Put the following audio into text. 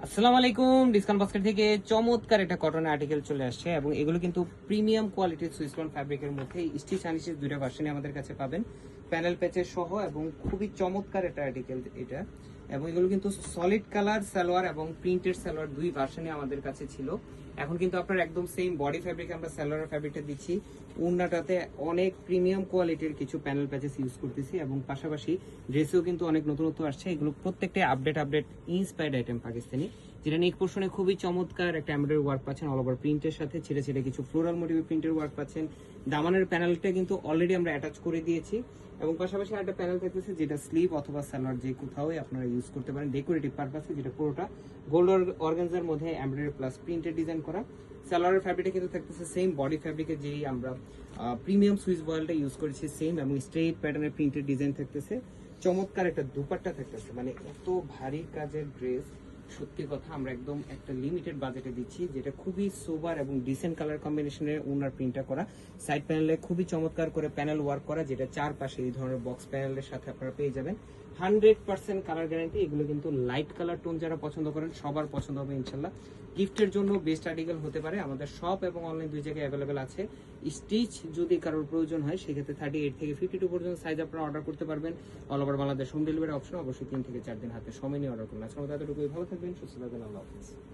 আসসালামু আলাইকুম। Discount basket থেকে চমৎকার একটা কটনের আর্টিকেল চলে আসছে এবং এগুলো কিন্তু প্রিমিয়াম কোয়ালিটির সুইসলন ফ্যাব্রিকের মধ্যে স্টিচ আনস্টিচ দুইটা ভার্সনে আমাদের কাছে পাবেন, প্যানেল প্যাচের সহ, এবং খুবই চমৎকার একটা আর্টিকেল এটা। এবং এগুলো কিন্তু সলিড কালার সালোয়ার এবং প্রিন্টেড সালোয়ার দুই ভার্সনে আমাদের কাছে ছিল। এখন কিন্তু আপনার একদম সেম বডি ফ্যাব্রিক আমরা সালোয়ার ফ্যাব্রিকটা দিচ্ছি। উন্নাটাতে অনেক প্রিমিয়াম কোয়ালিটির কিছু প্যানেল প্যাচেস ইউজ করতেছি এবং পাশাপাশি ড্রেসেও কিন্তু অনেক নতুনত্ব আসছে। এগুলো প্রত্যেকটা আপডেট ইন্সপায়ার্ড আইটেম পাকিস্তানি, যেটা নেক পোর্শনে খুবই চমৎকার একটা এমব্রয়ডারি ওয়ার্ক পাচ্ছেন, অল ওভার প্রিন্টের সাথে ছেড়ে ছেড়ে কিছু ফ্লোরাল মোটিভ প্রিন্টের ওয়ার্ক পাচ্ছেন। দামানের প্যানেলটা কিন্তু অলরেডি আমরা অ্যাটাচ করে দিয়েছি এবং পাশাপাশি একটা প্যানেল থাকতেছে যেটা স্লিভ অথবা সালোয়ার যে কোথাও আপনারা ইউজ করতে পারেন ডেকোরেটিভ পারপাসে, যেটা পুরোটা গোল্ড অর্গানজার মধ্যে এমব্রয়ডারি প্লাস প্রিন্টের ডিজাইন করা। সালোয়ারের ফ্যাব্রিকটা কিন্তু থাকতেছে সেম বডি ফ্যাব্রিকের যেই আমরা প্রিমিয়াম সুইস বয়েলটা ইউজ করেছি সেম, এবং স্ট্রেট প্যাটার্নের প্রিন্টের ডিজাইন থাকতেছে। চমৎকার একটা দুপাট্টা থাকতেছে, মানে এত ভারী কাজের ড্রেস, সত্যি কথা আমরা একদম একটা লিমিটেড বাজেটে দিচ্ছি, যেটা খুবই সোবার এবং ডিসেন্ট কালার কম্বিনেশনের ওনার প্রিন্টটা করা। সাইড প্যানেলে খুবই চমৎকার করে প্যানেল ওয়ার্ক করা, যেটা চারপাশে এই ধরনের বক্স প্যানেলের সাথে আপনারা পেয়ে যাবেন। 100% কালার গ্যারান্টি। এগুলো কিন্তু লাইট কালার টোন যারা পছন্দ করেন সবার পছন্দ হবে ইনশাল্লাহ। গিফটের জন্য বেস্ট আর্টিকেল হতে পারে। আমাদের শপ এবং অনলাইন দুই জায়গায় অ্যাভেলেবেল আছে। স্টিচ যদি কারোর প্রয়োজন হয় সেক্ষেত্রে 38 থেকে 52 পর্যন্ত সাইজ আপনারা অর্ডার করতে পারবেন। All over Bangladesh home delivery option, অবশ্যই 3 থেকে 4 দিন হাতে সময় নিয়ে অর্ডার করুন। আজকের মতো এতটুকুই। ভালো থাকবেন, সুস্থ থাকবেন, আল্লাহ হাফেজ।